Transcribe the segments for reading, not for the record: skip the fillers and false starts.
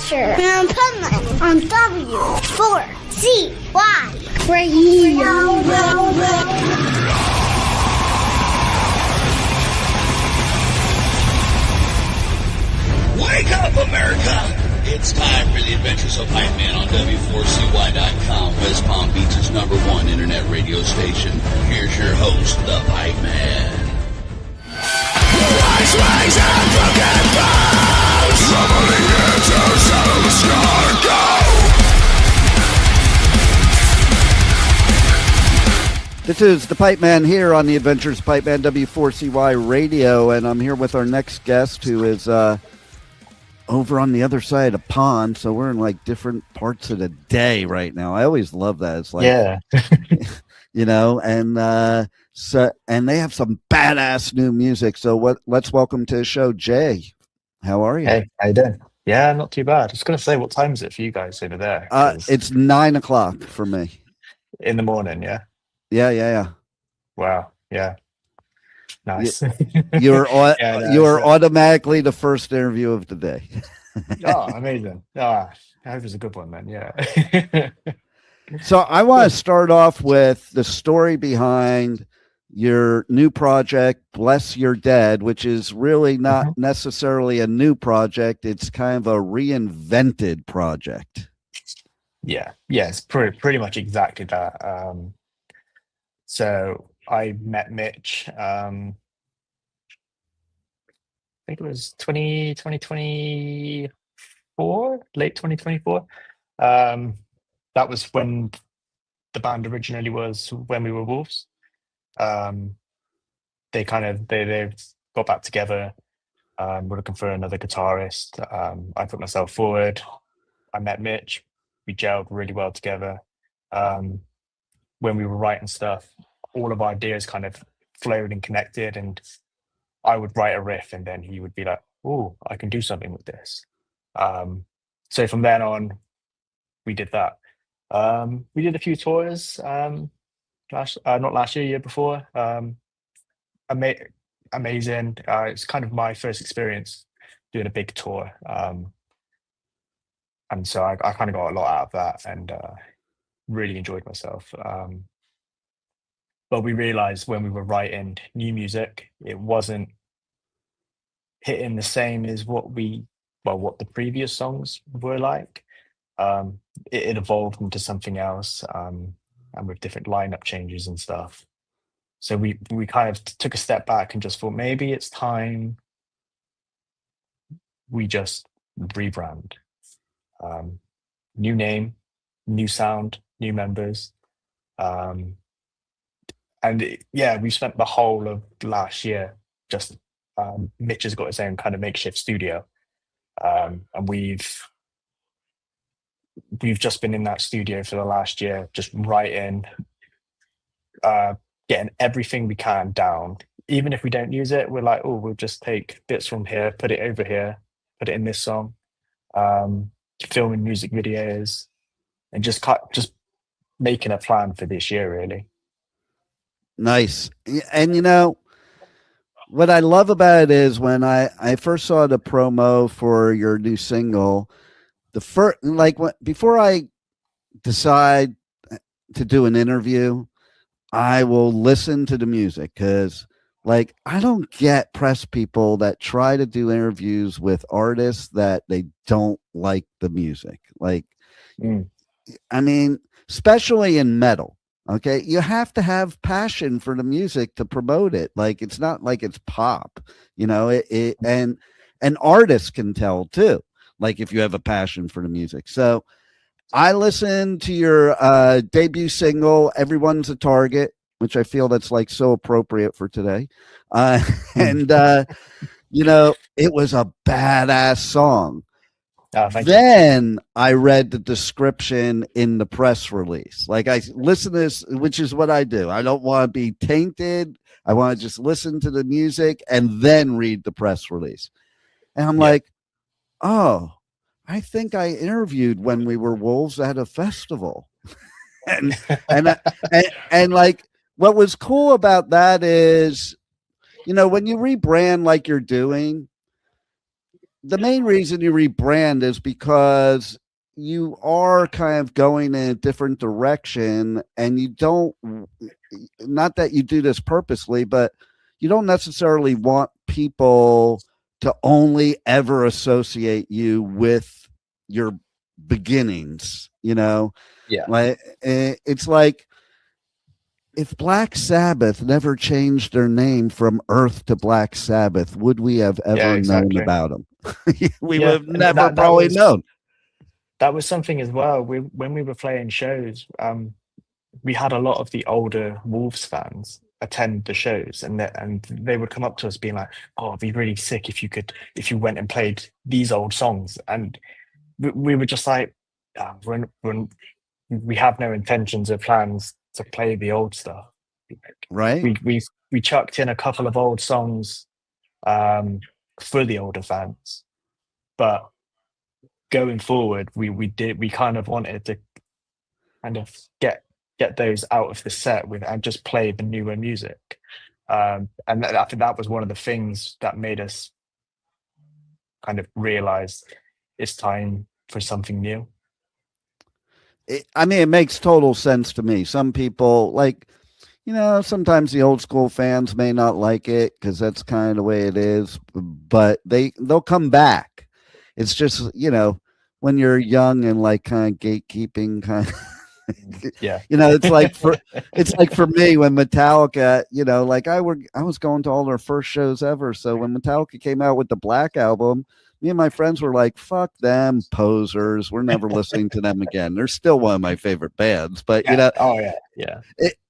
Asher and Pipeman on W4CY Radio. Wake up, America! It's time for the adventures of Pipeman on W4CY.com, West Palm Beach's #1 internet radio station. Here's your host, the Pipeman. Ice wings and broken bones, summoning into shadow the sky. Go! This is the Pipeman here on the Adventures of Pipeman W4CY Radio, and I'm here with our next guest who is over on the other side of the pond, so we're in like different parts of the day right now. I always love that. It's like, yeah, you know, and they have some badass new music. So let's welcome to the show, Jay. How are you? Hey, how you doing? Yeah, not too bad. I was going to say, what time is it for you guys over there? It's 9 o'clock for me. In the morning, yeah? Yeah. Wow, yeah. Nice. You're automatically the first interview of the day. Oh, amazing. I hope it's a good one then, yeah. So I want to start off with the story behind your new project, Bless Your Dead, which is really not necessarily a new project. It's kind of a reinvented project. Yeah, it's pretty much exactly that. So I met Mitch, I think it was 2024, late 2024. That was when the band originally was When We Were Wolves. They got back together. We're looking for another guitarist. I put myself forward. I met Mitch. We gelled really well together. When we were writing stuff, all of our ideas kind of flowed and connected, and I would write a riff and then he would be like, oh, I can do something with this. So from then on, we did that. We did a few tours, not last year, year before. Amazing. It's kind of my first experience doing a big tour. And so I kind of got a lot out of that and really enjoyed myself. But we realized when we were writing new music, it wasn't hitting the same as what the previous songs were like. It evolved into something else, and with different lineup changes and stuff. So we kind of took a step back and just thought maybe it's time we just rebrand. New name, new sound, new members. We spent the whole of last year just Mitch has got his own kind of makeshift studio, and we've just been in that studio for the last year, just writing, getting everything we can down. Even if we don't use it, we're like, oh, we'll just take bits from here, put it over here, put it in this song, filming music videos, and just making a plan for this year, really. Nice. And you know what I love about it is when I first saw the promo for your new single, before I decide to do an interview, I will listen to the music, because like I don't get press people that try to do interviews with artists that they don't like the music. Like, I mean, especially in metal. Okay, you have to have passion for the music to promote it. Like, it's not like it's pop, you know. And artists can tell too. Like, if you have a passion for the music. So, I listened to your debut single, "Everyone's a Target," which I feel that's like so appropriate for today. And you know, it was a badass song. Then I read the description in the press release. Like, I listen to this, which is what I do. I don't want to be tainted. I want to just listen to the music and then read the press release. And I'm like, oh, I think I interviewed When We Were Wolves at a festival. and like, what was cool about that is, you know, when you rebrand like you're doing, the main reason you rebrand is because you are kind of going in a different direction, and you don't, not that you do this purposely, but you don't necessarily want people to only ever associate you with your beginnings, Yeah. like it's like if Black Sabbath never changed their name from Earth to Black Sabbath, would we have ever known about them? We would have never probably known. That was something as well. When we were playing shows, we had a lot of the older Wolves fans attend the shows, and they would come up to us being like, "Oh, it'd be really sick if you went and played these old songs." And we were just like, when we have no intentions or plans to play the old stuff. Right. We chucked in a couple of old songs for the older fans, but going forward, we kind of wanted to kind of get those out of the set and just play the newer music. And I think that was one of the things that made us kind of realize it's time for something new. It makes total sense to me. Some people sometimes the old school fans may not like it because that's kind of the way it is, but they'll come back. It's just, when you're young and like kind of gatekeeping kind of, yeah, it's like for me when Metallica, I was going to all their first shows ever. So when Metallica came out with the Black Album, me and my friends were like, fuck them posers. We're never listening to them again. They're still one of my favorite bands, but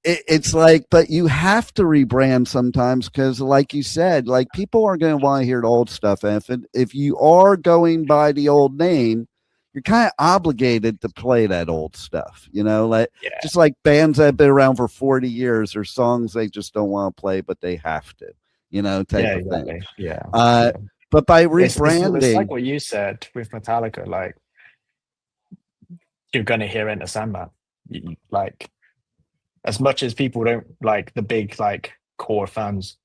it's like, but you have to rebrand sometimes because like you said, like people are going to want to hear the old stuff. And if you are going by the old name, you're kind of obligated to play that old stuff, just like bands that have been around for 40 years or songs they just don't want to play, but they have to, type of thing. Yeah. But by rebranding, it's like what you said with Metallica, like you're going to hear Enter Sandman. Like as much as people don't like the big like core fans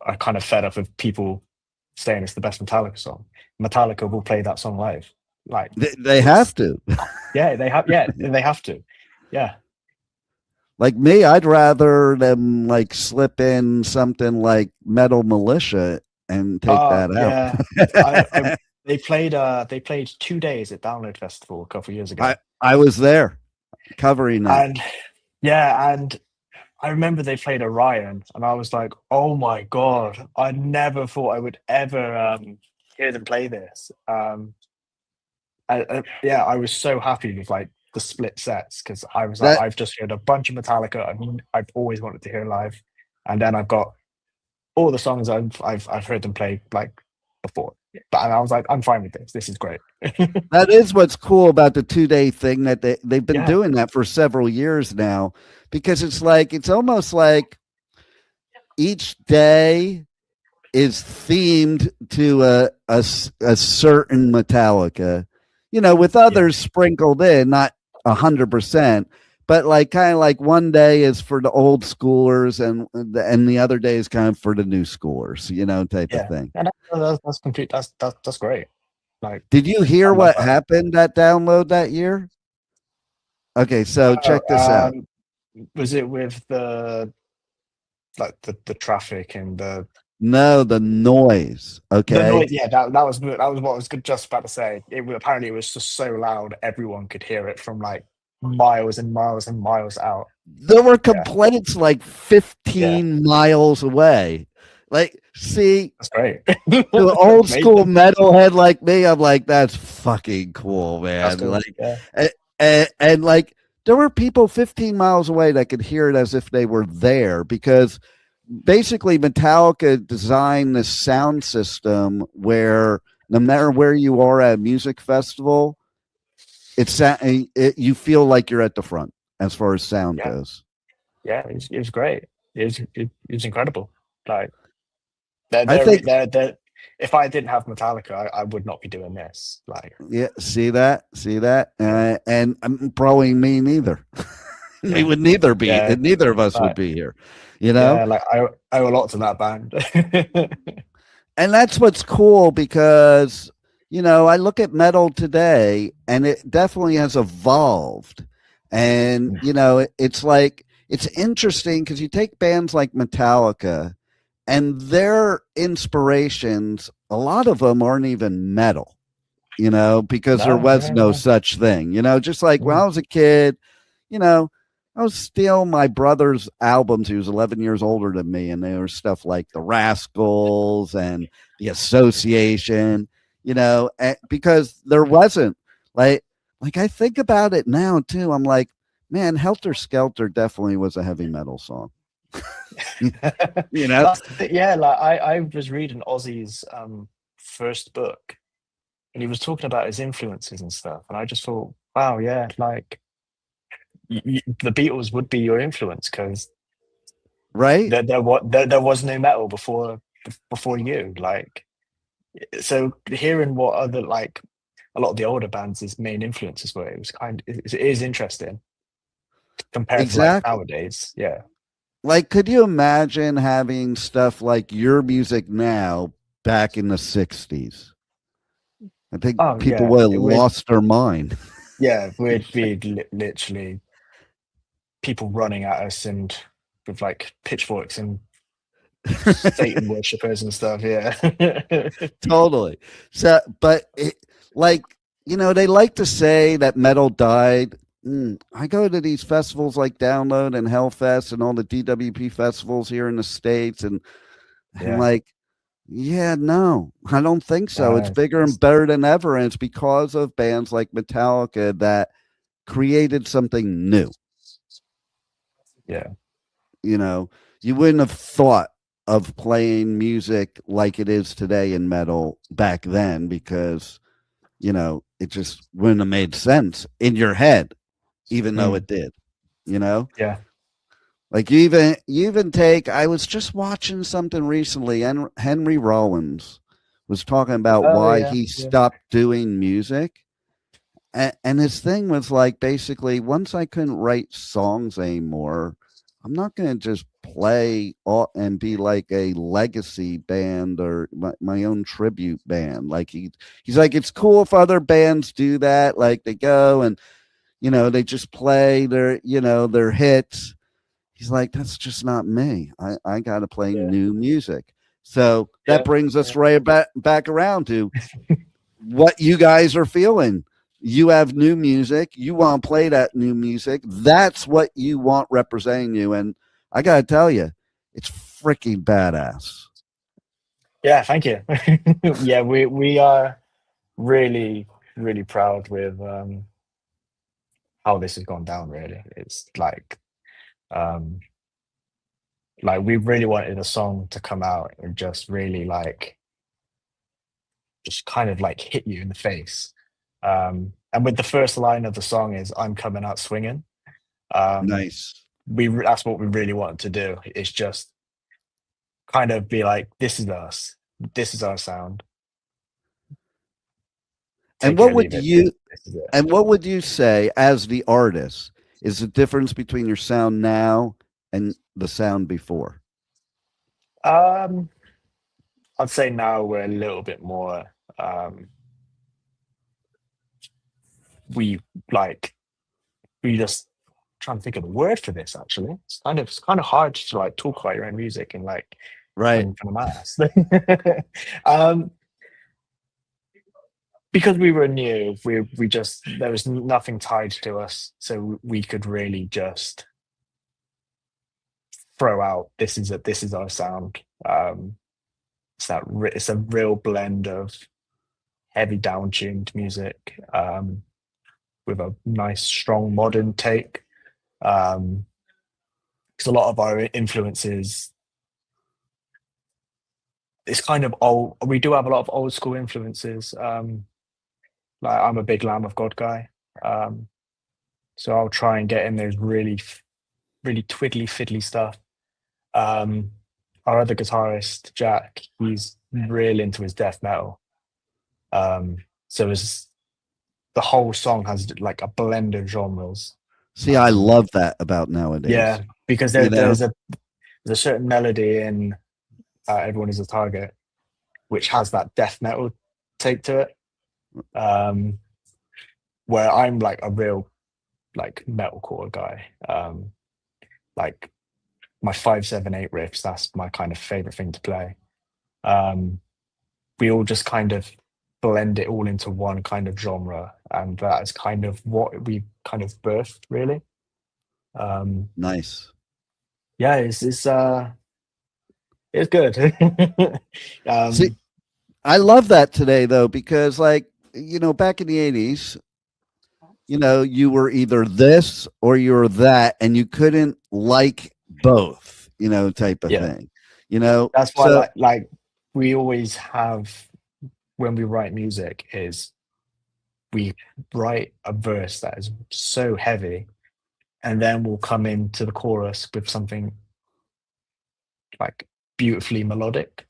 are kind of fed up of people saying it's the best Metallica song. Metallica will play that song live. Like they have to. Yeah, they have. Yeah, they have to. Yeah. Like me, I'd rather them like slip in something like Metal Militia and take that out. Yeah. They played 2 days at Download Festival a couple of years ago. I was there covering that. And I remember they played Orion, and I was like, oh my God, I never thought I would ever hear them play this. I was so happy with like the split sets because I was like, I've just heard a bunch of Metallica. I mean, I've always wanted to hear live, and then I've got all the songs I've heard them play like before. But I was like, I'm fine with this. This is great. That is what's cool about the 2-day thing that they've been doing that for several years now, because it's almost like each day is themed to a certain Metallica, with others sprinkled in, not 100%, but like kind of like one day is for the old schoolers and the other day is kind of for the new schoolers, type of thing. And that's complete. That's great. Like, did you hear what happened at Download that year? Okay, so check this out. Was it with the traffic and the noise? Okay. The noise, that was what I was just about to say. Apparently it was just so loud everyone could hear it from like miles and miles and miles out. There were complaints like 15 miles away. Like, see, that's great. The old school metalhead like me, I'm like, that's fucking cool, man. Cool. Like, and like there were people 15 miles away that could hear it as if they were there, because basically Metallica designed this sound system where no matter where you are at a music festival, you feel like you're at the front as far as sound goes. Yeah, it was great. It was incredible. Like, I think if I didn't have Metallica, I would not be doing this. Like, see that, and probably me neither. We would neither be. Neither of us would be here. Like I owe a lot to that band. And that's what's cool because, you know, I look at metal today and it definitely has evolved. And, you know, it's like, it's interesting because you take bands like Metallica and their inspirations, a lot of them aren't even metal, you know, because there was no such thing, you know, just like when I was a kid, you know, I was stealing my brother's albums. He was 11 years older than me. And there was stuff like the Rascals and the Association, you know, because there wasn't like I think about it now too. I'm like, man, Helter Skelter definitely was a heavy metal song. You know? Yeah, like I was reading Ozzy's first book and he was talking about his influences and stuff. And I just thought, wow, yeah, like the Beatles would be your influence because right, there was no metal before you. Like, so hearing what other, like a lot of the older bands' main influences were, it was it is interesting compared to like nowadays. Yeah. Like, could you imagine having stuff like your music now back in the 60s? I think people would have lost their mind. Yeah, we'd be literally people running at us and with like pitchforks and Satan worshippers and stuff. Yeah, totally. So, but like, you know, they like to say that metal died. I go to these festivals like Download and Hellfest and all the DWP festivals here in the States, and I'm like, yeah, no, I don't think so. It's bigger and better than ever, and it's because of bands like Metallica that created something new. Yeah. You know, you wouldn't have thought of playing music like it is today in metal back then because, you know, it just wouldn't have made sense in your head, even though it did, you know? Yeah. Like you even take, I was just watching something recently, and Henry Rollins was talking about why he stopped doing music. And his thing was like, basically, once I couldn't write songs anymore, I'm not going to just play and be like a legacy band or my own tribute band. Like he's like, it's cool if other bands do that. Like they go and, you know, they just play their, you know, their hits. He's like, that's just not me. I got to play new music. So that brings us right back around to what you guys are feeling. You have new music. You want to play that new music. That's what you want representing you. And I got to tell you, it's freaking badass. Yeah, thank you. Yeah, we are really, really proud with how this has gone down, really. It's like we really wanted a song to come out and just really like just kind of like hit you in the face. And with the first line of the song is "I'm coming out swinging." Nice. That's what we really wanted to do. It's just kind of be like, this is us. This is our sound. And what would you say as the artist is the difference between your sound now and the sound before? I'd say now we're a little bit more we just trying to think of the word for this. Actually, it's kind of hard to like talk about your own music and like right from a mass. Because we were new, we just there was nothing tied to us, so we could really just throw out this is our sound. It's a real blend of heavy down-tuned music with a nice strong modern take, because a lot of our influences, it's kind of old. We do have a lot of old school influences. Like I'm a big Lamb of God guy, so I'll try and get in those really twiddly fiddly stuff. Our other guitarist Jack, he's real into his death metal, so the whole song has like a blend of genres. See, I love that about nowadays. Yeah, because there's a certain melody in "Everyone Is a Target," which has that death metal take to it. Where I'm like a real like metalcore guy. Like my 5/7/8 riffs, that's my kind of favorite thing to play. We all just kind of blend it all into one kind of genre, and that is kind of what we kind of birthed, really. Nice. Yeah, it's good. See, I love that today though, because like, you know, back in the 80s, you know, you were either this or you were that, and you couldn't like both, you know, type of thing. You know, that's why like we always have, when we write music, is we write a verse that is so heavy, and then we'll come into the chorus with something like beautifully melodic.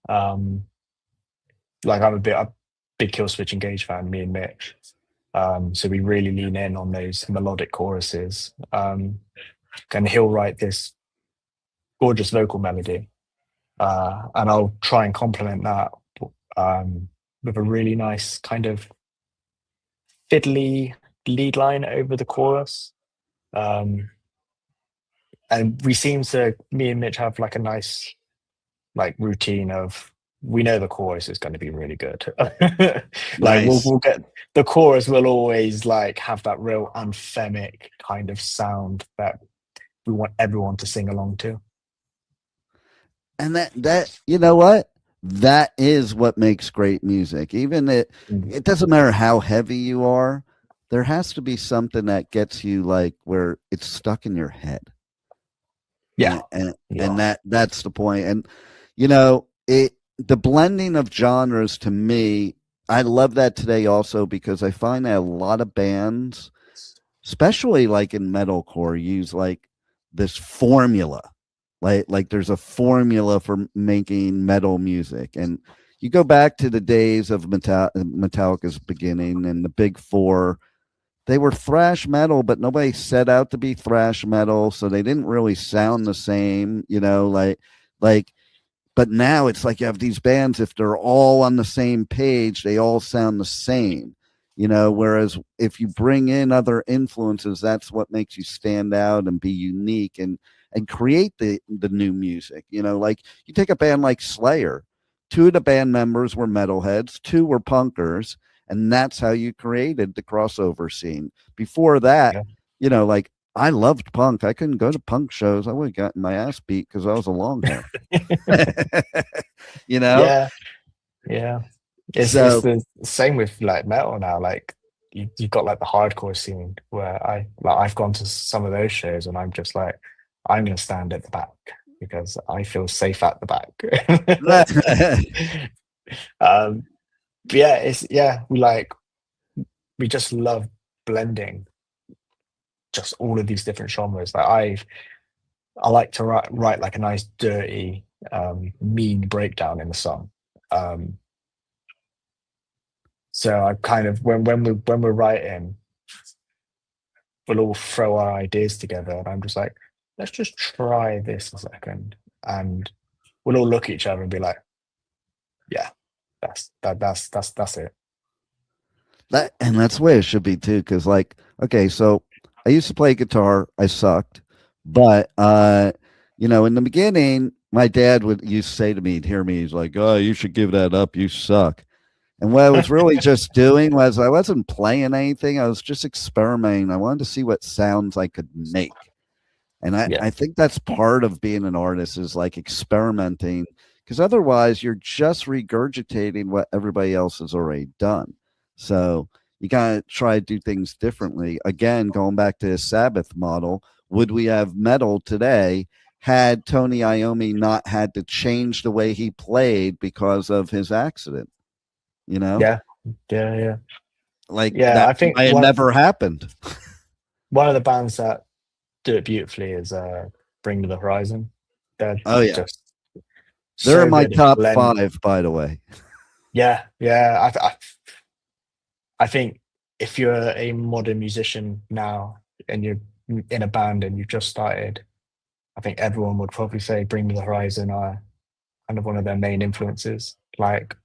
Like I'm a big Killswitch Engage fan, me and Mitch. So we really lean in on those melodic choruses. And he'll write this gorgeous vocal melody, and I'll try and complement that with a really nice kind of fiddly lead line over the chorus. And we seem to, me and Mitch, have like a nice like routine of, we know the chorus is going to be really good. Like Nice. we'll get the chorus will always like have that real anthemic kind of sound that we want everyone to sing along to. And that you know what? That is what makes great music. Even it doesn't matter how heavy you are, there has to be something that gets you like where it's stuck in your head. Yeah. And that's the point. And you know, the blending of genres, to me, I love that today also, because I find that a lot of bands, especially like in metalcore, use like this formula. Like there's a formula for making metal music. And you go back to the days of Metallica's beginning and the big four, they were thrash metal, but nobody set out to be thrash metal. So they didn't really sound the same, you know, but now it's like you have these bands, if they're all on the same page, they all sound the same, you know, whereas if you bring in other influences, that's what makes you stand out and be unique and create the new music. You know, like you take a band like Slayer, 2 of the band members were metalheads, 2 were punkers, and that's how you created the crossover scene. Before that, you know, like I loved punk. I couldn't go to punk shows. I would have gotten my ass beat because I was a long hair. You know? Yeah. It's the same with like metal now. Like you've got like the hardcore scene where I've gone to some of those shows and I'm just like, I'm going to stand at the back because I feel safe at the back. We just love blending just all of these different genres. Like I like to write like a nice dirty mean breakdown in the song. So I kind of when we're writing, we'll all throw our ideas together and I'm just like, let's just try this a second, and we'll all look at each other and be like, yeah, that's it. And that's the way it should be too, because like, okay, so I used to play guitar, I sucked, but you know, in the beginning my dad used to say to me, he'd hear me, he's like, oh, you should give that up, you suck. And what I was really just doing was I wasn't playing anything, I was just experimenting. I wanted to see what sounds I could make. And I think that's part of being an artist, is like experimenting, because otherwise you're just regurgitating what everybody else has already done. So you gotta try to do things differently. Again, going back to the Sabbath model, would we have metal today had Tony Iommi not had to change the way he played because of his accident? You know? Yeah. Like I think it never happened. One of the bands that do it beautifully is Bring Me the Horizon. They're they're so in my good at top blending. 5, by the way. Yeah. I think if you're a modern musician now and you're in a band and you've just started, I think everyone would probably say Bring Me the Horizon are kind of one of their main influences. Like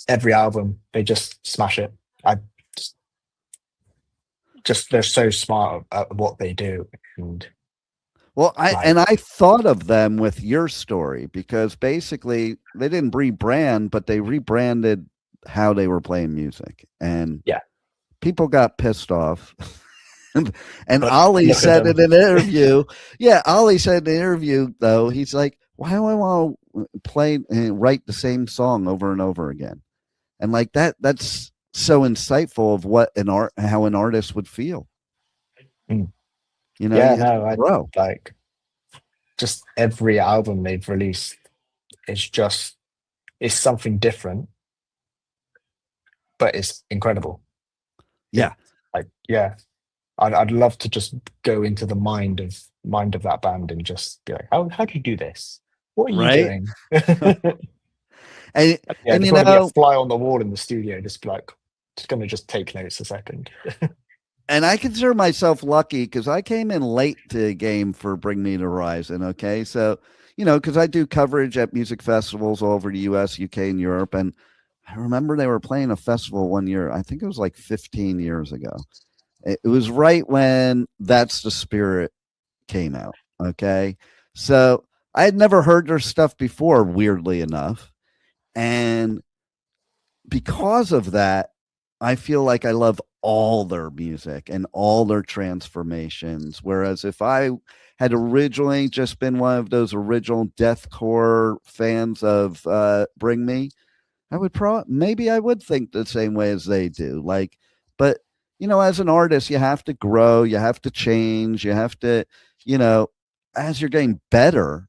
every album, they just smash it. I just they're so smart at what they do. And Well, like, I thought of them with your story because basically they didn't rebrand, but they rebranded how they were playing music, and yeah. people got pissed off. and But Ollie look at said them. in an interview, yeah, Ollie said in an interview though, he's like, why do I want to play and write the same song over and over again? And like that's so insightful of what how an artist would feel. Mm. You know, Yeah, you have no, to grow. like just every album they've released is just it's something different, but it's incredible. Yeah. Like, yeah, I'd love to just go into the mind of that band and just be like, how do you do this? What are you Right? doing? And Yeah, and just you want to be know, a fly on the wall in the studio, just be like, just gonna just take notes a second. and I consider myself lucky because I came in late to the game for Bring Me to Horizon. Okay. So, you know, because I do coverage at music festivals all over the US, UK, and Europe. And I remember they were playing a festival one year. I think it was like 15 years ago. It was right when That's the Spirit came out. Okay. So I had never heard their stuff before, weirdly enough. And because of that, I feel like I love all their music and all their transformations. Whereas if I had originally just been one of those original deathcore fans of Bring Me, I would maybe I would think the same way as they do. Like, but you know, as an artist, you have to grow, you have to change, you have to, you know, as you're getting better,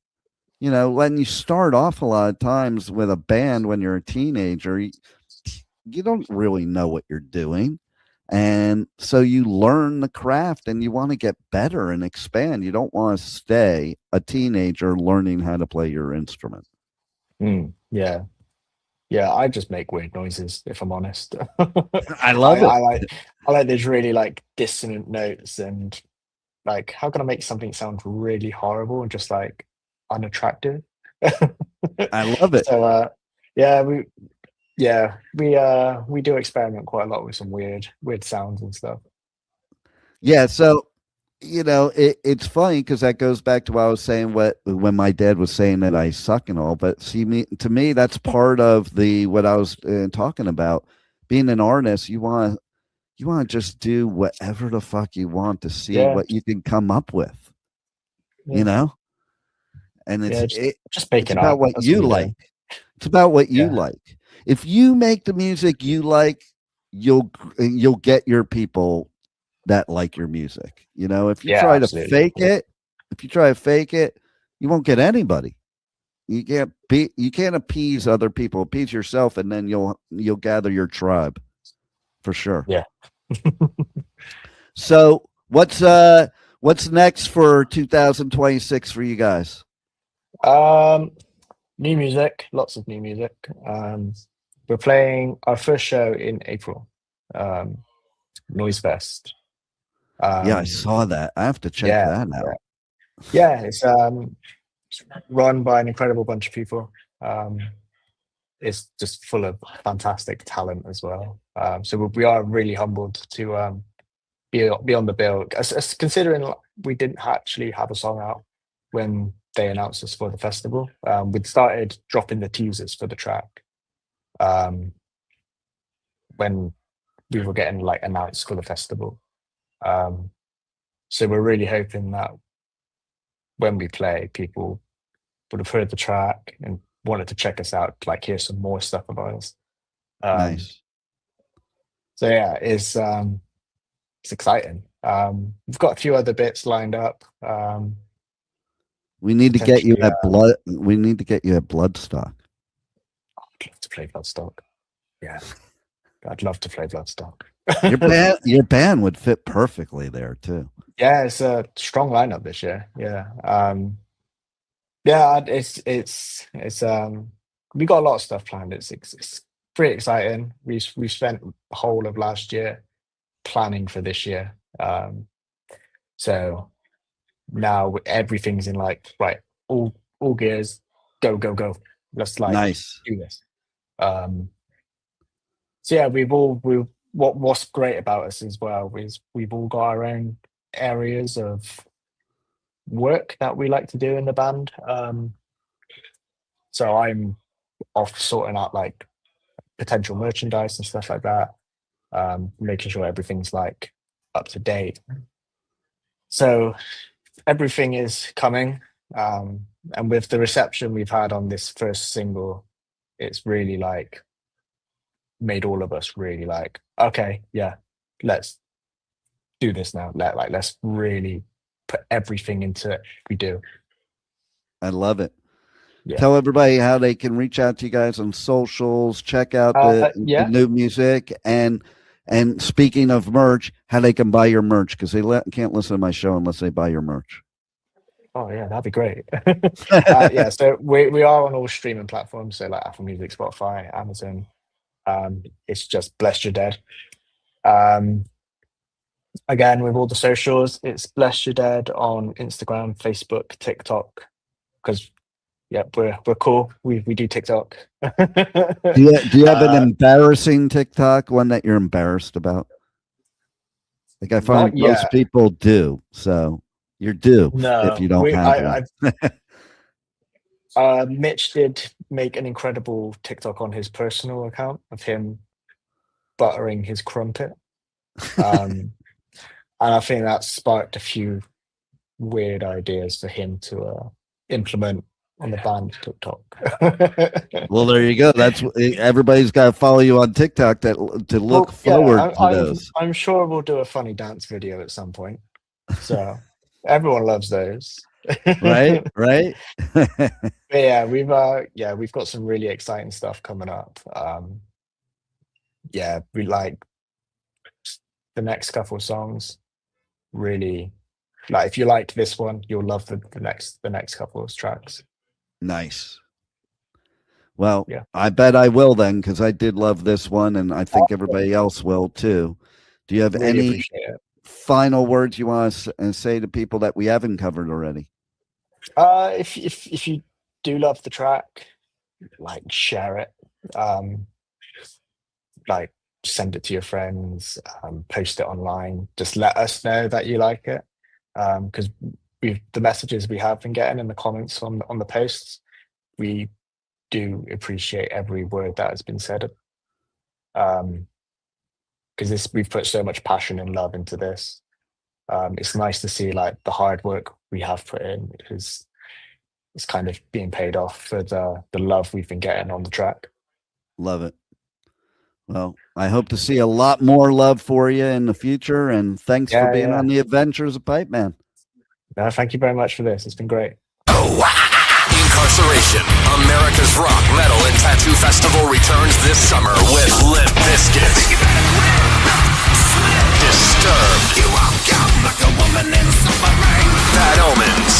you know, when you start off a lot of times with a band when you're a teenager, you don't really know what you're doing. And so you learn the craft and you want to get better and expand. You don't want to stay a teenager learning how to play your instrument. Yeah. Yeah, I just make weird noises, if I'm honest. I love it. I like these really like dissonant notes and like how can I make something sound really horrible and just like unattractive? I love it. So we do experiment quite a lot with some weird sounds and stuff. Yeah. So, you know, it's funny because that goes back to what I was saying when my dad was saying that I suck and all. But see, to me, that's part of what I was talking about. Being an artist, you want to just do whatever the fuck you want to see what you can come up with. Yeah. You know, and just make it's it about up. what That's you what like. It's about what you Yeah. like. If you make the music you like, you'll get your people that like your music. You know, if you Yeah, try to absolutely. fake it, you won't get anybody. You can't appease other people. Appease yourself, and then you'll gather your tribe for sure. Yeah. So what's next for 2026 for you guys? New music, lots of new music. We're playing our first show in April, Noizzefest. Yeah, I saw that. I have to check that out. Yeah, it's run by an incredible bunch of people. It's just full of fantastic talent as well. So we are really humbled to be on the bill. Considering we didn't actually have a song out when they announced us for the festival, we'd started dropping the teasers for the track when we were getting like announced for the festival. So we're really hoping that when we play, people would have heard the track and wanted to check us out, like hear some more stuff about us. Nice. So yeah, it's exciting. We've got a few other bits lined up. We need to get you at blood. We need to get you at Bloodstock. I'd love to play Bloodstock. Yeah, I'd love to play Bloodstock. Your band would fit perfectly there too. Yeah, it's a strong lineup this year. Yeah, it's we got a lot of stuff planned. It's pretty exciting. We spent the whole of last year planning for this year. So now everything's in like right, all gears, go. Let's like Nice. do this. So yeah, what's great about us as well is we've all got our own areas of work that we like to do in the band. So I'm off sorting out like potential merchandise and stuff like that, making sure everything's like up to date. So everything is coming, and with the reception we've had on this first single, it's really like made all of us really like, okay, yeah, let's do this now. Let's really put everything into it. We do. I love it. Yeah. Tell everybody how they can reach out to you guys on socials, check out the new music, and speaking of merch, how they can buy your merch, because they can't listen to my show unless they buy your merch. Oh yeah, that'd be great. Yeah, so we are on all streaming platforms, so like Apple Music, Spotify, Amazon. It's just Bless Your Dead. Again, with all the socials, it's Bless Your Dead on Instagram, Facebook, TikTok, because yeah, we're cool. We do TikTok. Do you have an embarrassing TikTok, one that you're embarrassed about? Like I find most people do, so you're due if you don't have one. Mitch did make an incredible TikTok on his personal account of him buttering his crumpet. And I think that sparked a few weird ideas for him to implement on the band TikTok. Well, there you go. That's everybody's got to follow you on TikTok to look forward to those. I'm sure we'll do a funny dance video at some point. So everyone loves those. right. But yeah, we've got some really exciting stuff coming up. Yeah, we like the next couple of songs. Really, like if you liked this one, you'll love the next couple of tracks. Nice. Well, yeah. I bet I will then, because I did love this one, and I think everybody else will too. Do you have any final words you want to say to people that we haven't covered already? If you do love the track, like share it, like send it to your friends, post it online. Just let us know that you like it, because the messages we have been getting in the comments on the posts, we do appreciate every word that has been said, because we've put so much passion and love into this. It's nice to see like the hard work we have put in is kind of being paid off for the love we've been getting on the track. Love it. Well, I hope to see a lot more love for you in the future, and thanks for being on the Adventures of Pipeman. No, thank you very much for this. It's been great. Incarceration, America's rock, metal, and tattoo festival returns this summer with Limp Bizkit, Disturbed, Bad Omens,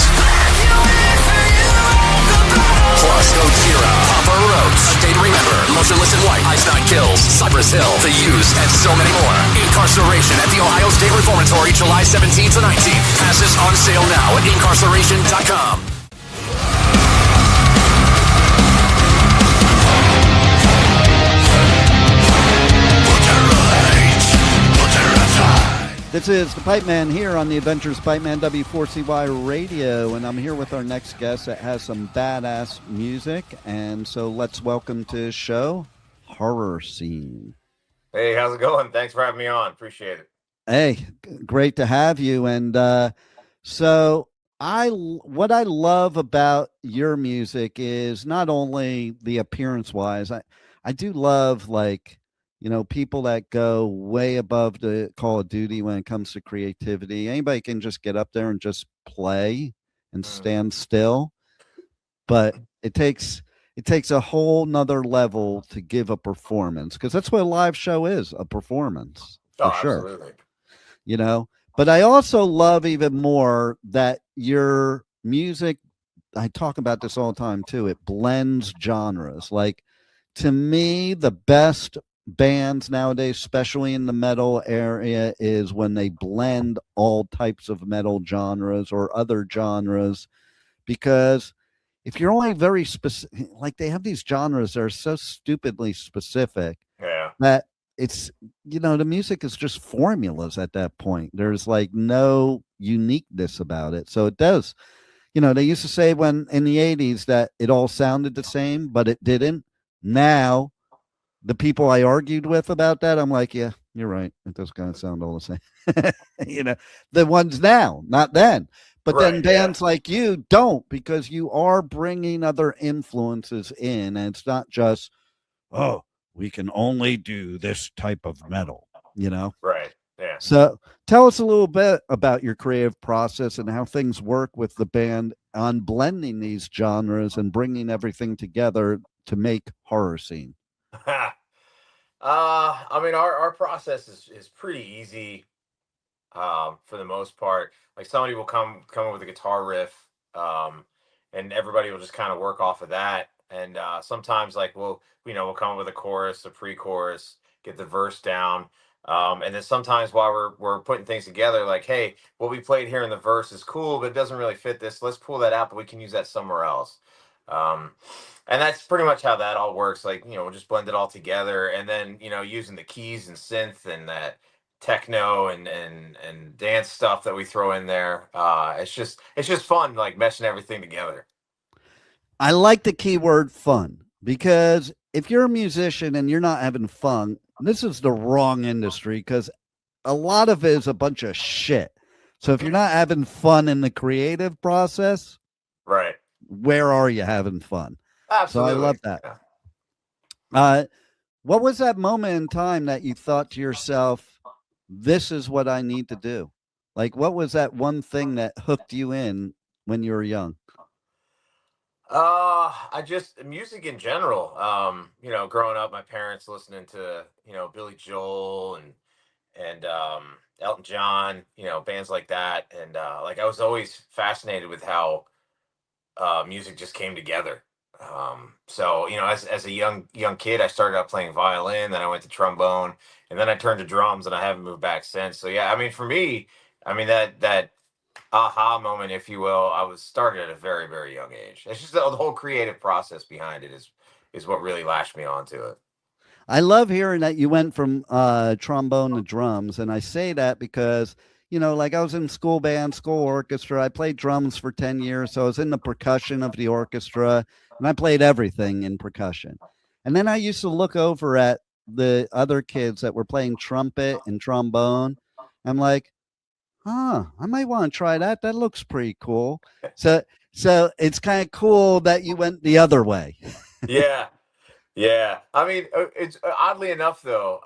plus Gojira, Papa Roach, A Day to Remember, Motionless in White, Ice Nine Kills, Cypress Hill, The Used, and so many more. Incarceration at the Ohio State Reformatory, July 17th to 19th. Passes on sale now at incarceration.com. This is the Pipeman here on the Adventures Pipeman W4CY Radio, and I'm here with our next guest that has some badass music, and so let's welcome to the show, Horror Scene. Hey, how's it going? Thanks for having me on. Appreciate it. Hey, great to have you. And so what I love about your music is not only the appearance-wise, I do love, like, you know, people that go way above the Call of Duty when it comes to creativity. Anybody can just get up there and just play and stand still, but it takes a whole nother level to give a performance, because that's what a live show is, a performance. For sure. Absolutely. You know, but I also love even more that your music, I talk about this all the time too, it blends genres. Like, to me, the best bands nowadays, especially in the metal area, is when they blend all types of metal genres or other genres, because if you're only very specific, like they have these genres that are so stupidly specific Yeah. that it's, the music is just formulas at that point. There's like no uniqueness about it. So it does, they used to say when in the 80s that it all sounded the same, but it didn't. Now, the people I argued with about that, I'm like, yeah, you're right. It does kind of sound all the same. The ones now, not then. But then bands like you don't, because you are bringing other influences in, and it's not just, oh, we can only do this type of metal, Right. Yeah. So tell us a little bit about your creative process and how things work with the band on blending these genres and bringing everything together to make Horror Scene. I mean, our process is pretty easy. For the most part, like somebody will come up with a guitar riff, and everybody will just kind of work off of that. And sometimes like we'll come up with a chorus, a pre-chorus, get the verse down. And then sometimes while we're putting things together, like, hey, what we played here in the verse is cool, but it doesn't really fit this. Let's pull that out, but we can use that somewhere else. And that's pretty much how that all works. Like, we'll just blend it all together, and then, using the keys and synth and that techno and dance stuff that we throw in there. It's just fun, like meshing everything together. I like the keyword fun, because if you're a musician and you're not having fun, this is the wrong industry, because a lot of it is a bunch of shit. So if you're not having fun in the creative process, right, where are you having fun? Absolutely. So I love that. Yeah. What was that moment in time that you thought to yourself, this is what I need to do? Like, what was that one thing that hooked you in when you were young? Music in general. Growing up, my parents listening to, Billy Joel and Elton John, bands like that. And like I was always fascinated with how music just came together. So, as a young kid, I started out playing violin, then I went to trombone, and then I turned to drums, and I haven't moved back since. So yeah, I mean, for me, I mean, that aha moment, if you will, I was started at a very, very young age. It's just the whole creative process behind it is what really lashed me onto it. I love hearing that you went from trombone to drums. And I say that because, like I was in school band, school orchestra. I played drums for 10 years. So I was in the percussion of the orchestra, and I played everything in percussion. And then I used to look over at the other kids that were playing trumpet and trombone. I'm like, I might want to try that. That looks pretty cool. So it's kind of cool that you went the other way. Yeah. Yeah. I mean, it's oddly enough though,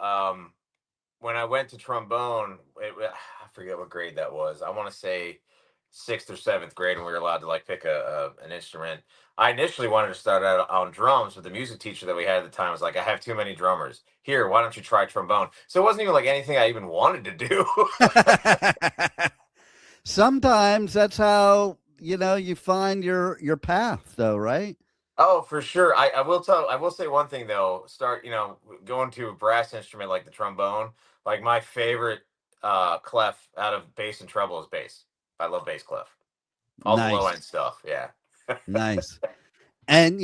when I went to trombone, I forget what grade that was. I want to say 6th or 7th grade, when we were allowed to like pick an instrument. I initially wanted to start out on drums, but the music teacher that we had at the time was like, I have too many drummers. Here, why don't you try trombone? So it wasn't even like anything I even wanted to do. Sometimes that's how, you find your path though, right? Oh, for sure. I will say one thing though. Going to a brass instrument like the trombone, like my favorite clef out of bass and treble is bass. I love bass clef. All the low end stuff. Yeah. Nice. And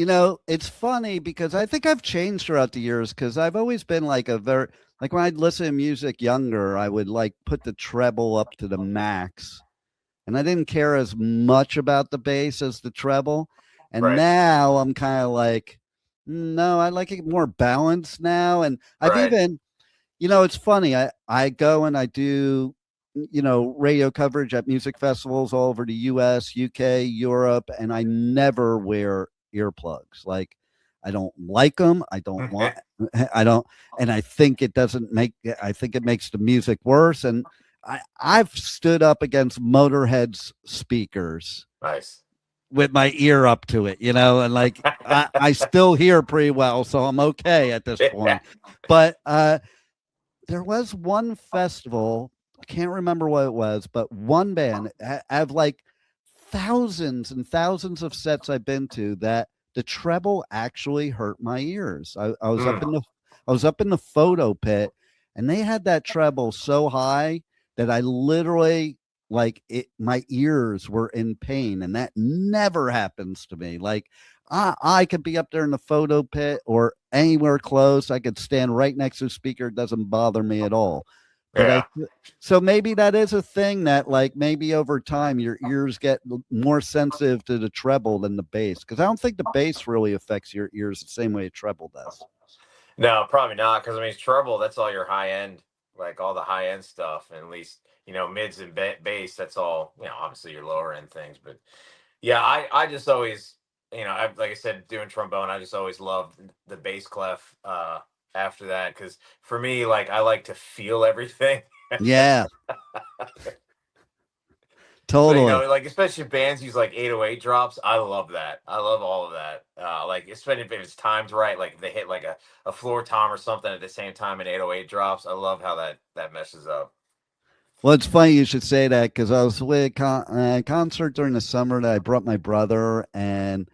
it's funny because I think I've changed throughout the years, because I've always been like when I'd listen to music younger, I would like put the treble up to the max, and I didn't care as much about the bass as the treble. And now I'm kind of like, no, I like it more balanced now. And I've even, it's funny. I go and I do, radio coverage at music festivals all over the US, UK, Europe, and I never wear earplugs. Like, I don't like them. I don't want, and I think it makes the music worse. And I've stood up against Motorhead's speakers. Nice. With my ear up to it, and like I still hear pretty well, so I'm okay at this point. But there was one festival, I can't remember what it was, but one band, I've like thousands and thousands of sets I've been to, that the treble actually hurt my ears. I was up in the photo pit, and they had that treble so high that I literally like my ears were in pain, and that never happens to me. Like I could be up there in the photo pit or anywhere close. I could stand right next to a speaker. It doesn't bother me at all. But Yeah. so maybe that is a thing that like maybe over time your ears get more sensitive to the treble than the bass. Because I don't think the bass really affects your ears the same way a treble does. No, probably not. Because I mean, treble, that's all your high end, like all the high end stuff. And at least, mids and bass, that's all, obviously your lower end things. But yeah, I just always, like I said, doing trombone, I just always loved the bass clef after that. Because for me, like, I like to feel everything. Yeah. So, Totally. like especially bands use like 808 drops. I love that. I love all of that. Like especially if it's timed right, like if they hit like a floor tom or something at the same time in 808 drops. I love how that meshes up. Well, it's funny you should say that because I was with a concert during the summer that I brought my brother, and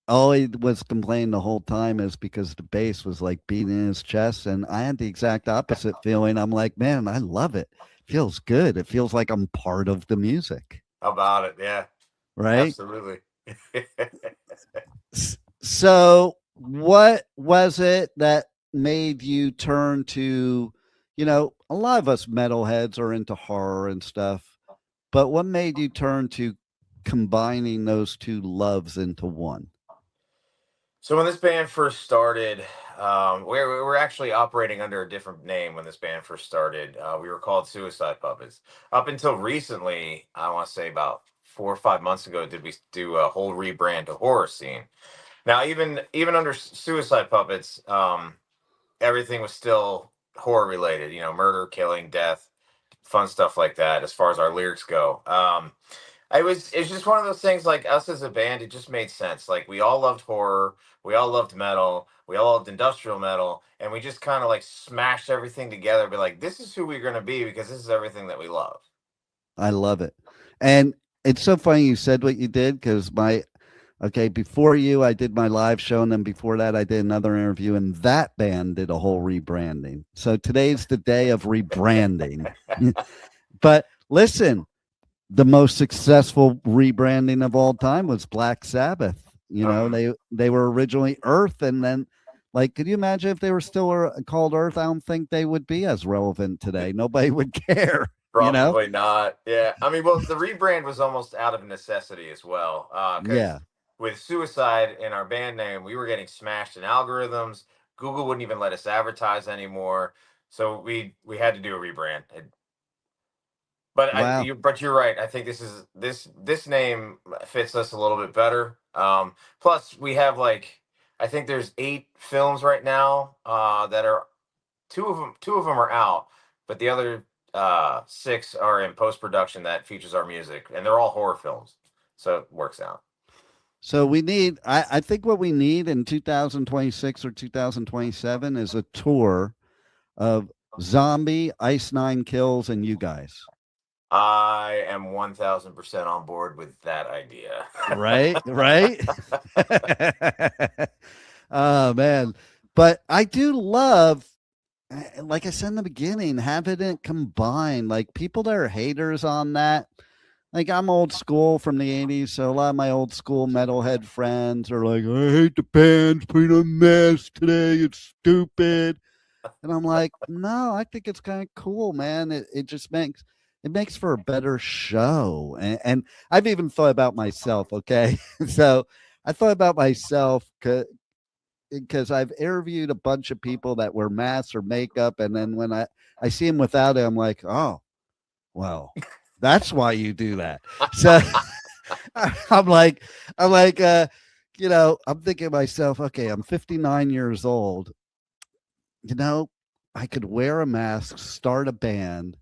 all he was complaining the whole time is because the bass was like beating in his chest, and I had the exact opposite feeling. I'm like, man, I love it. It feels good. It feels like I'm part of the music. How about it? Yeah, Right. absolutely. So, what was it that made you turn to, a lot of us metalheads are into horror and stuff, but what made you turn to combining those two loves into one? So when this band first started, we were actually operating under a different name when this band first started. We were called Suicide Puppets. Up until recently, I want to say about 4 or 5 months ago, did we do a whole rebrand to Horror Scene. Now, even under Suicide Puppets, everything was still horror related. Murder, killing, death, fun stuff like that. As far as our lyrics go, it's just one of those things. Like us as a band, it just made sense. Like we all loved horror, we all loved metal, we all loved industrial metal, and we just kind of like smashed everything together. Be like, this is who we're gonna be because this is everything that we love. I love it. And it's so funny you said what you did because before you, I did my live show, and then before that, I did another interview, and that band did a whole rebranding. So today's the day of rebranding. But listen, the most successful rebranding of all time was Black Sabbath. They were originally Earth, and then, like, could you imagine if they were still called Earth? I don't think they would be as relevant today. Nobody would care. Probably not. Yeah, I mean, well, the rebrand was almost out of necessity as well. Yeah. With Suicide in our band name, we were getting smashed in algorithms. Google wouldn't even let us advertise anymore, so we had to do a rebrand. But Wow. but you're right. I think this name fits us a little bit better. Plus, we have I think there's 8 films right now that are two of them are out, but the other 6 are in post production that features our music, and they're all horror films, so it works out. So we need, I think what we need in 2026 or 2027 is a tour of Zombie, Ice Nine Kills, and you guys. I am 1000% on board with that idea. Right? Oh, man. But I do love, like I said in the beginning, having it combined. Like people that are haters on that. Like I'm old school from the 80s, so a lot of my old school metalhead friends are like, I hate the band's putting a mess today. It's stupid. And I'm like, no, I think it's kind of cool, man. It just makes for a better show. And I've even thought about myself, okay? So I thought about myself because I've interviewed a bunch of people that wear masks or makeup, and then when I see them without it, I'm like, oh, well, that's why you do that. So I'm like, I'm thinking to myself, okay, I'm 59 years old. I could wear a mask, start a band,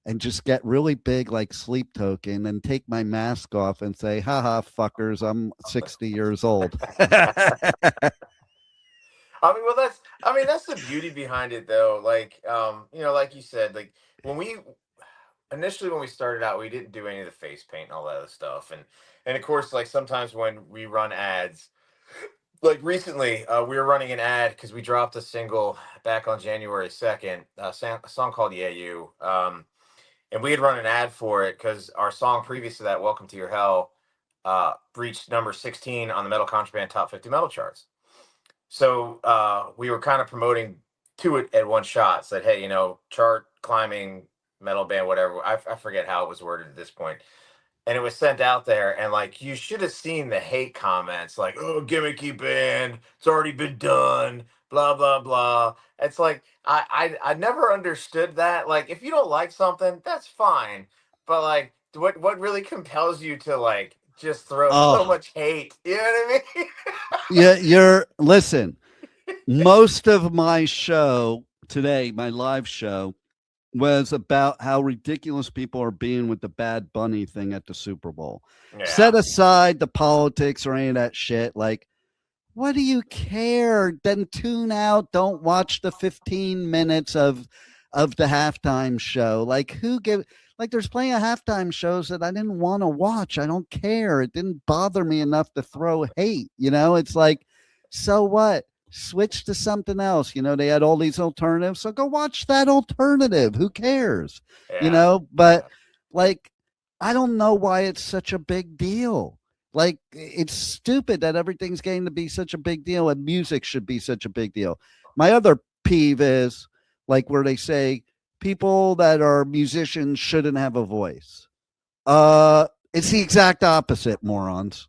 and just get really big like Sleep Token and take my mask off and say, haha, fuckers, I'm 60 years old. That's the beauty behind it though. Like, like you said, like when we started out, we didn't do any of the face paint and all that other stuff. And of course, like sometimes when we run ads, like recently, we were running an ad because we dropped a single back on January 2nd, a song called Yeah You. and we had run an ad for it because our song previous to that, "Welcome to Your Hell," reached number 16 on the Metal Contraband Top 50 Metal charts. So we were kind of promoting to it at one shot. Said, hey, you know, chart climbing metal band, whatever. I forget how it was worded at this point. And it was sent out there, and like you should have seen the hate comments, like, "Oh, gimmicky band, it's already been done," blah blah blah. It's like I never understood that. Like, if you don't like something, that's fine, but like, what really compels you to like just throw so much hate? You know what I mean? Yeah, listen. Most of my show today, my live show, was about how ridiculous people are being with the Bad Bunny thing at the Super Bowl. Yeah. Set aside the politics or any of that shit. Like, what do you care? Then tune out. Don't watch the 15 minutes of the halftime show. Like, there's plenty of halftime shows that I didn't want to watch. I don't care. It didn't bother me enough to throw hate. You know, it's like, so what? Switch to something else. You know, they had all these alternatives, so go watch that alternative. Who cares? Yeah. You know, but like, I don't know why it's such a big deal. Like, it's stupid that everything's getting to be such a big deal, and music should be such a big deal. My other peeve is like where they say people that are musicians shouldn't have a voice. It's the exact opposite, morons.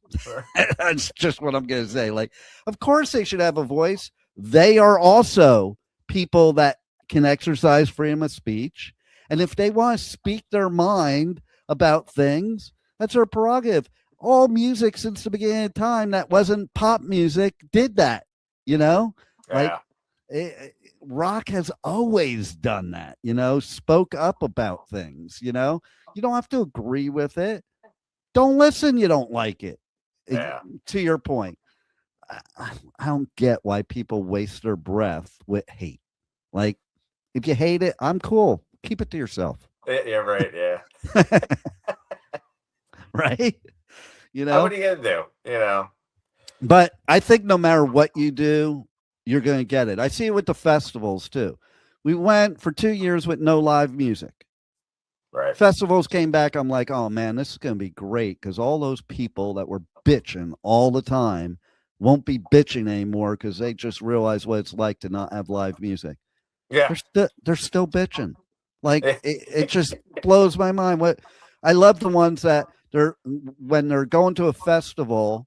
That's just what I'm going to say. Like, of course they should have a voice. They are also people that can exercise freedom of speech. And if they want to speak their mind about things, that's their prerogative. All music since the beginning of time that wasn't pop music did that, you know? Yeah. Like, rock has always done that, you know, spoke up about things, you know? You don't have to agree with it. Don't listen. You don't like it. Yeah. To your point, I don't get why people waste their breath with hate. Like, if you hate it, I'm cool. Keep it to yourself. Yeah, right. Yeah. Right? You know? What are you going to do? You know? But I think no matter what you do, you're going to get it. I see it with the festivals too. We went for 2 years with no live music. Right. Festivals came back. I'm like, oh man, this is going to be great because all those people that were bitching all the time won't be bitching anymore because they just realize what it's like to not have live music. Yeah. They're still bitching. Like, it just blows my mind. What I love the ones that when they're going to a festival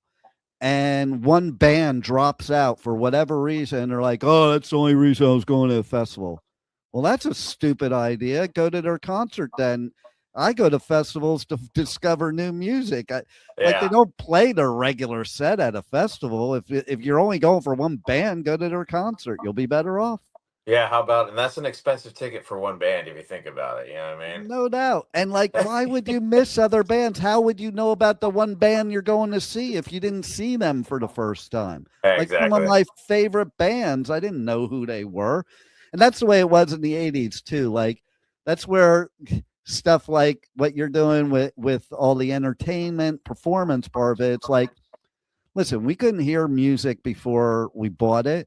and one band drops out for whatever reason, they're like, oh, that's the only reason I was going to a festival. Well, that's a stupid idea. Go to their concert then. I go to festivals to discover new music. Like, they don't play their regular set at a festival. If you're only going for one band, go to their concert. You'll be better off. Yeah, how about, and that's an expensive ticket for one band if you think about it, you know what I mean? No doubt. And like, why would you miss other bands? How would you know about the one band you're going to see if you didn't see them for the first time? Yeah, like exactly. Some of my favorite bands, I didn't know who they were. And that's the way it was in the 80s too. Like, that's where stuff like what you're doing with all the entertainment performance part of it, it's like, listen, we couldn't hear music before we bought it.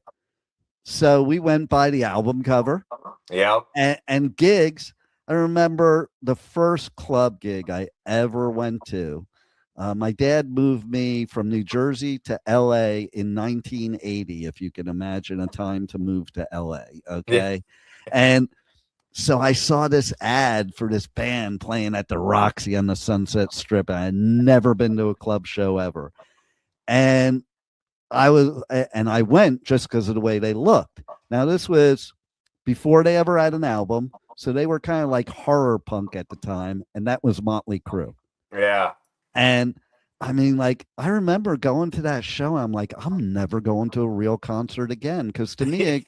So we went by the album cover. Yeah. And gigs. I remember the first club gig I ever went to. My dad moved me from New Jersey to LA in 1980, if you can imagine a time to move to LA. Okay. Yeah. And so I saw this ad for this band playing at the Roxy on the Sunset Strip. I had never been to a club show ever. And I went just because of the way they looked. Now, this was before they ever had an album. So they were kind of like horror punk at the time. And that was Motley Crue. Yeah. And I mean, like, I remember going to that show. I'm like, I'm never going to a real concert again. Because to me, it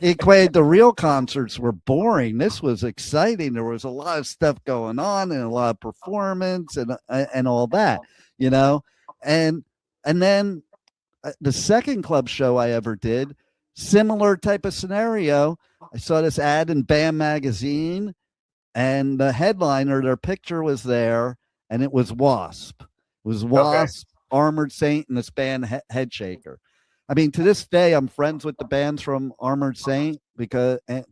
equated the real concerts were boring. This was exciting. There was a lot of stuff going on and a lot of performance and all that, you know. And then the second club show I ever did, similar type of scenario. I saw this ad in Bam magazine, and the headliner, their picture was there, and it was Wasp. It was Wasp, okay. Armored Saint, and this band Headshaker. I mean, to this day, I'm friends with the bands from Armored Saint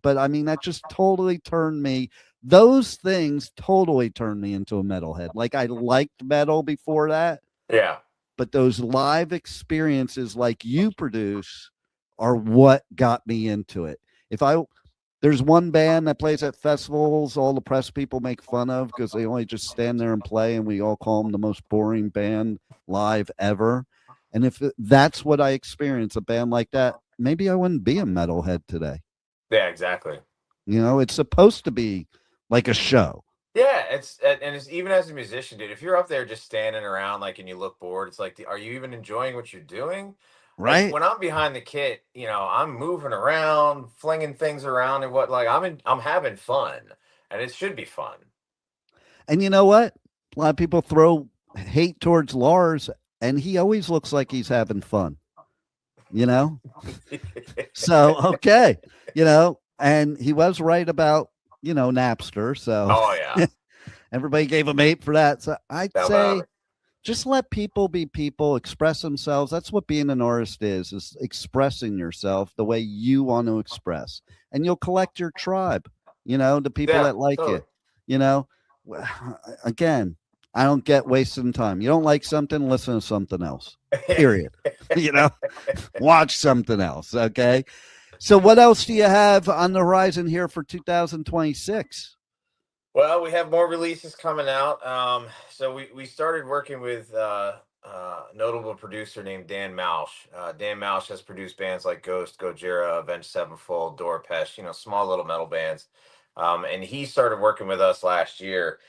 but I mean, that just totally turned me. Those things totally turned me into a metalhead. Like I liked metal before that, Yeah. but those live experiences like you produce are what got me into it. There's one band that plays at festivals all the press people make fun of because they only just stand there and play, and we all call them the most boring band live ever. And if that's what I experience, a band like that, maybe I wouldn't be a metalhead today. Yeah, exactly. It's supposed to be like a show. Yeah, it's even as a musician, dude. If you're up there just standing around like and you look bored, it's like, are you even enjoying what you're doing? Like Right. when I'm behind the kit, I'm moving around, flinging things around, and I'm having fun, and it should be fun. And you know what? A lot of people throw hate towards Lars, and he always looks like he's having fun. So okay, and he was right about Napster. So Oh yeah, everybody gave him 8 for that. So I'd no say doubt. just let people be people, express themselves. That's what being an artist is expressing yourself the way you want to express, and you'll collect your tribe. The people Yeah, that like totally. you. Again, I don't get wasting time. You don't like something, listen to something else. Period. Watch something else. Okay. So what else do you have on the horizon here for 2026? Well, we have more releases coming out. So we started working with a notable producer named Dan Mausch. Dan Mausch has produced bands like Ghost, Gojira, Avenged Sevenfold, Dorpesh, small little metal bands. And he started working with us last year.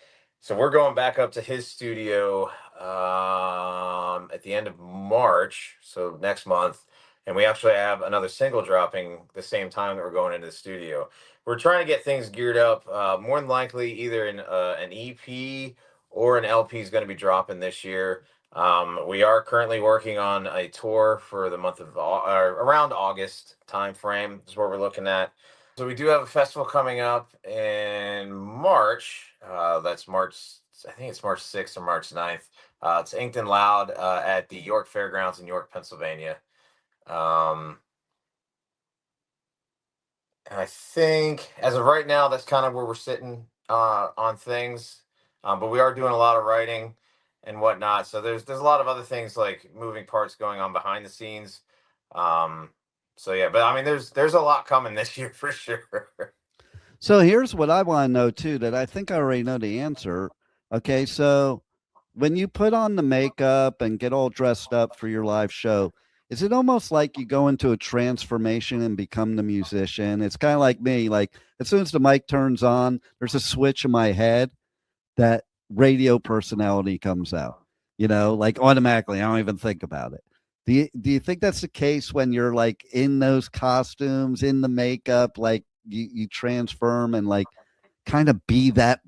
So we're going back up to his studio at the end of March, so next month. And we actually have another single dropping the same time that we're going into the studio. We're trying to get things geared up. More than likely, either an EP or an LP is going to be dropping this year. We are currently working on a tour for the month of around August timeframe is what we're looking at. So we do have a festival coming up in March. That's March. I think it's March 6th or March 9th. It's Inked and Loud at the York Fairgrounds in York, Pennsylvania. And I think as of right now, that's kind of where we're sitting on things. But we are doing a lot of writing and whatnot. So there's a lot of other things like moving parts going on behind the scenes. So yeah, but I mean, there's a lot coming this year for sure. So here's what I want to know too, that I think I already know the answer. Okay, so when you put on the makeup and get all dressed up for your live show, is it almost like you go into a transformation and become the musician? It's kind of like me. Like as soon as the mic turns on, there's a switch in my head that radio personality comes out. Like automatically. I don't even think about it. Do you think that's the case when you're like in those costumes, in the makeup, like you transform and like kind of be that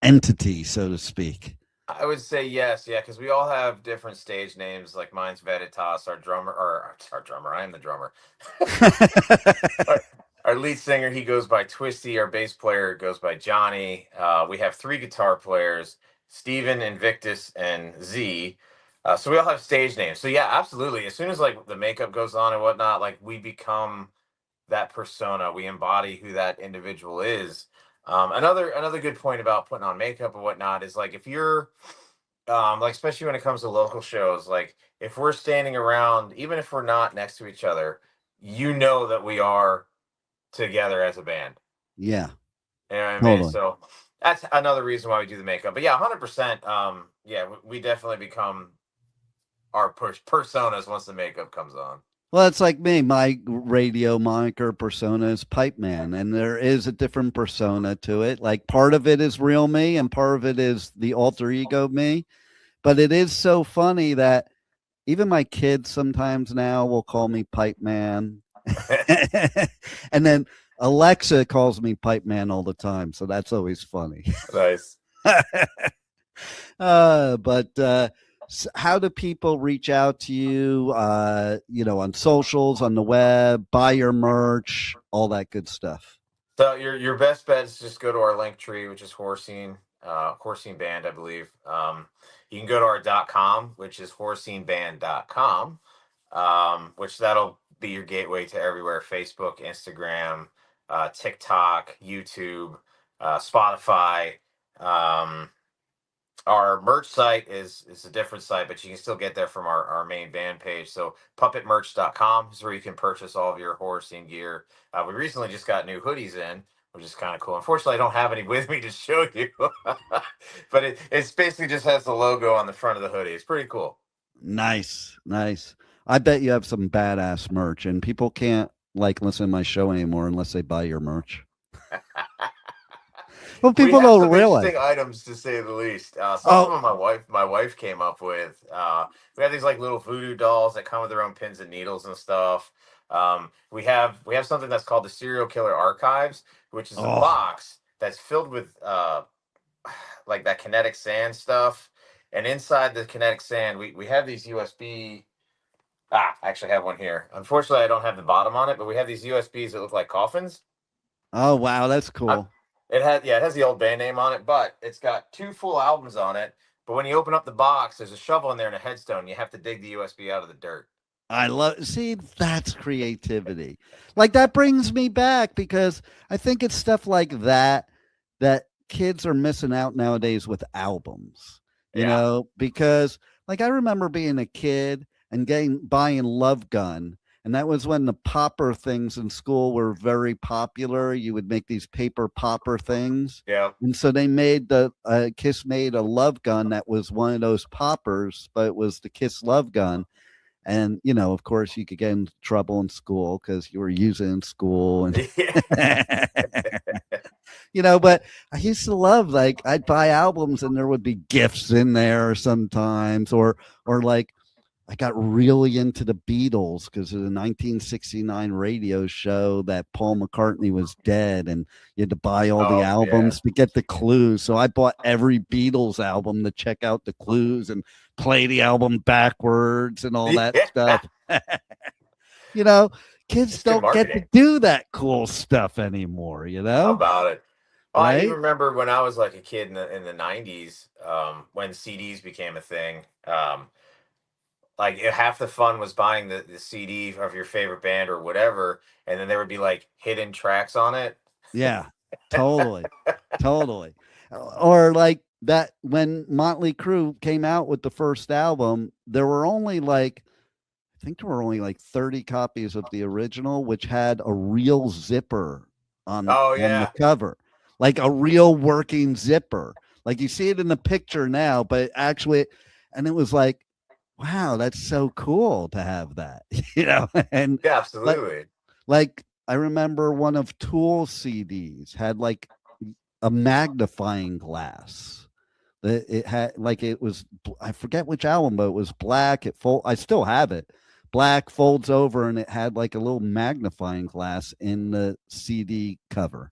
entity, so to speak? I would say yes, yeah, because we all have different stage names. Like mine's Veritas, our drummer, or our drummer. I am the drummer. Our lead singer, he goes by Twisty. Our bass player goes by Johnny. We have 3 guitar players, Steven, Invictus, and Z. So we all have stage names. So yeah, absolutely. As soon as like the makeup goes on and whatnot, like we become that persona. We embody who that individual is. Another good point about putting on makeup and whatnot is like if you're like especially when it comes to local shows, like if we're standing around, even if we're not next to each other, that we are together as a band. Yeah. You know what I mean? Totally. So that's another reason why we do the makeup. But yeah, 100%. Yeah, we definitely become our personas once the makeup comes on. Well, it's like me. My radio moniker persona is Pipeman, and there is a different persona to it. Like part of it is real me, and part of it is the alter ego me. But it is so funny that even my kids sometimes now will call me Pipeman, and then Alexa calls me Pipeman all the time. So that's always funny. Nice. But how do people reach out to you, on socials, on the web, buy your merch, all that good stuff? So your best bet is just go to our link tree, which is Horsine Band, I believe. You can go to our .com, which is horsineband.com. which that'll be your gateway to everywhere: Facebook, Instagram, TikTok, YouTube, Spotify. Our merch site is a different site, but you can still get there from our main band page. So puppetmerch.com is where you can purchase all of your horror scene gear. We recently just got new hoodies in, which is kind of cool. Unfortunately, I don't have any with me to show you, but it's basically just has the logo on the front of the hoodie. It's pretty cool. Nice. I bet you have some badass merch, and people can't listen to my show anymore unless they buy your merch. Well, people don't realize interesting items, to say the least. Some of them my wife came up with. We have these little voodoo dolls that come with their own pins and needles and stuff. We have something that's called the Serial Killer Archives, which is a box that's filled with that kinetic sand stuff. And inside the kinetic sand, we have these USB. I actually have one here. Unfortunately, I don't have the bottom on it, but we have these USBs that look like coffins. Oh wow, that's cool. It has the old band name on it, but it's got 2 full albums on it. But when you open up the box, there's a shovel in there and a headstone. You have to dig the USB out of the dirt. That's creativity. That brings me back, because I think it's stuff like that kids are missing out nowadays with albums, you know, because I remember being a kid and buying Love Gun. And that was when the popper things in school were very popular. You would make these paper popper things. Yeah. And so they made Kiss made a Love Gun that was one of those poppers, but it was the Kiss Love Gun. And, of course, you could get in trouble in school because you were using it in school. And but I used to love, I'd buy albums and there would be gifts in there sometimes, or I got really into the Beatles because of the 1969 radio show that Paul McCartney was dead, and you had to buy all the albums to get the clues. So I bought every Beatles album to check out the clues and play the album backwards and all that stuff. Kids don't get to do that cool stuff anymore, How about it? Well, Right? I even remember when I was a kid in the 90s, when CDs became a thing. Half the fun was buying the CD of your favorite band or whatever, and then there would be hidden tracks on it. Yeah, totally. Or that when Motley Crue came out with the first album, there were only I think there were only 30 copies of the original, which had a real zipper on the cover, a real working zipper. You see it in the picture now, but actually, and it was wow, that's so cool to have that, and Yeah, absolutely. I remember one of Tool's CDs had a magnifying glass. It had it was, I forget which album, but it was black. I still have it. Black, folds over, and it had a little magnifying glass in the CD cover.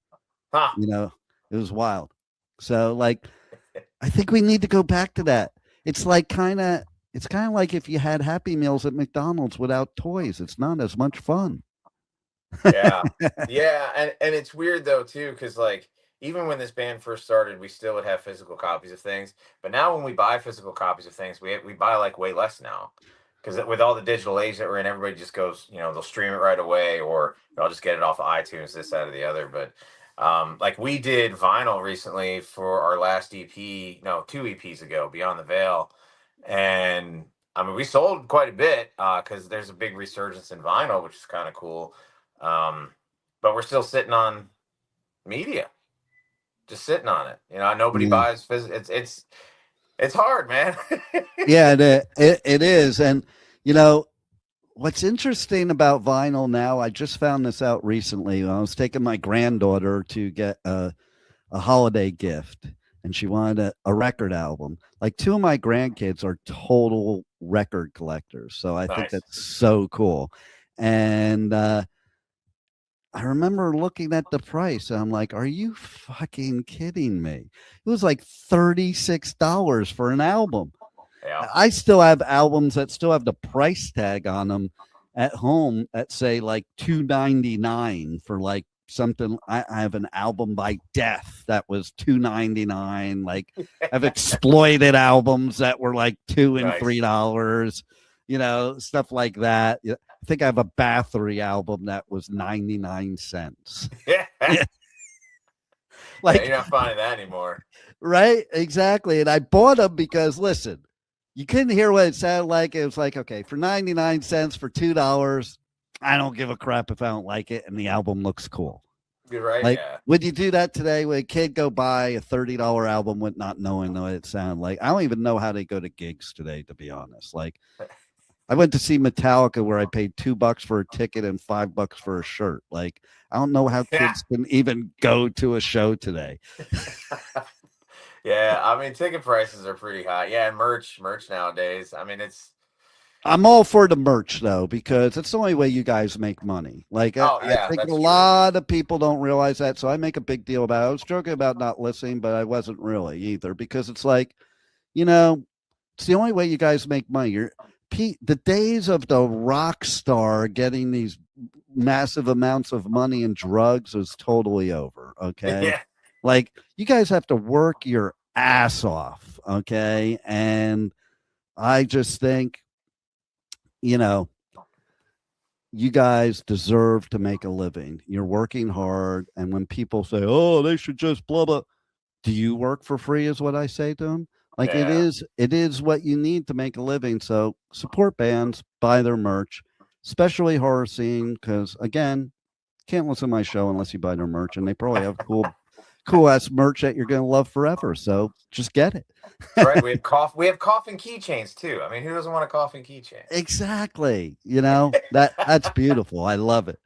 Huh. It was wild. So I think we need to go back to that. It's kind of like if you had Happy Meals at McDonald's without toys. It's not as much fun. Yeah. And it's weird though too, because even when this band first started, we still would have physical copies of things. But now when we buy physical copies of things, we buy way less now, because with all the digital age that we're in, everybody just goes, they'll stream it right away, or I'll just get it off of iTunes, this, that, or the other. But we did vinyl recently for our last EP, 2 EPs ago, Beyond the Veil. And we sold quite a bit because there's a big resurgence in vinyl, which is kind of cool. But we're still sitting on media, just sitting on it. Nobody buys it's hard, man. Yeah, it is. And what's interesting about vinyl now, I just found this out recently. I was taking my granddaughter to get a holiday gift, and she wanted a record album. 2 of my grandkids are total record collectors. So I think that's so cool. And I remember looking at the price, and I'm like, are you fucking kidding me? It was $36 for an album. Yeah. I still have albums that still have the price tag on them at home at say $2.99 for something. I have an album by Death that was $2.99. I've exploited albums that were $2 and $3. stuff like that. I think I have a Bathory album that was 99 cents. Yeah. Like, you're not finding that anymore. Right? Exactly. And I bought them because, listen, you couldn't hear what it sounded like. It was like, okay, for 99 cents, for $2, I don't give a crap if I don't like it, and the album looks cool. You're right. Like, Yeah. would you do that today? Would a kid go buy a $30 album with not knowing what it sounded like? I don't even know how they go to gigs today, to be honest. Like, I went to see Metallica where I paid $2 for a ticket and $5 for a shirt. Like, I don't know how kids can even go to a show today. Yeah, I mean, ticket prices are pretty high. Yeah, and merch nowadays. I mean, I'm all for the merch though, because it's the only way you guys make money. Like, I think a lot of people don't realize that. So I make a big deal about it. I was joking about not listening, but I wasn't really either, because it's like, it's the only way you guys make money. The days of the rock star getting these massive amounts of money and drugs is totally over. Okay. Yeah. Like, you guys have to work your ass off. Okay. And I just think, you guys deserve to make a living. You're working hard. And when people say, oh, they should just blah, blah. Do you work for free is what I say to them. Like, it is what you need to make a living. So support bands, buy their merch, especially horror scene. Cause again, can't listen to my show unless you buy their merch, and they probably have cool ass merch that you're going to love forever. So just get it. Right. We have coffin keychains too. I mean, who doesn't want a coffin keychain? Exactly. That's beautiful. I love it.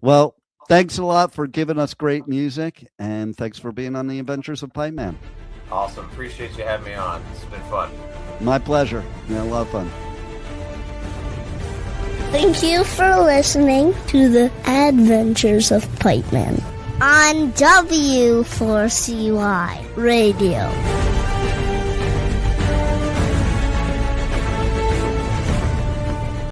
Well, thanks a lot for giving us great music, and thanks for being on the Adventures of Pipeman. Awesome. Appreciate you having me on. It's been fun. My pleasure. A lot of fun. Thank you for listening to the Adventures of Pipeman on W4CY Radio.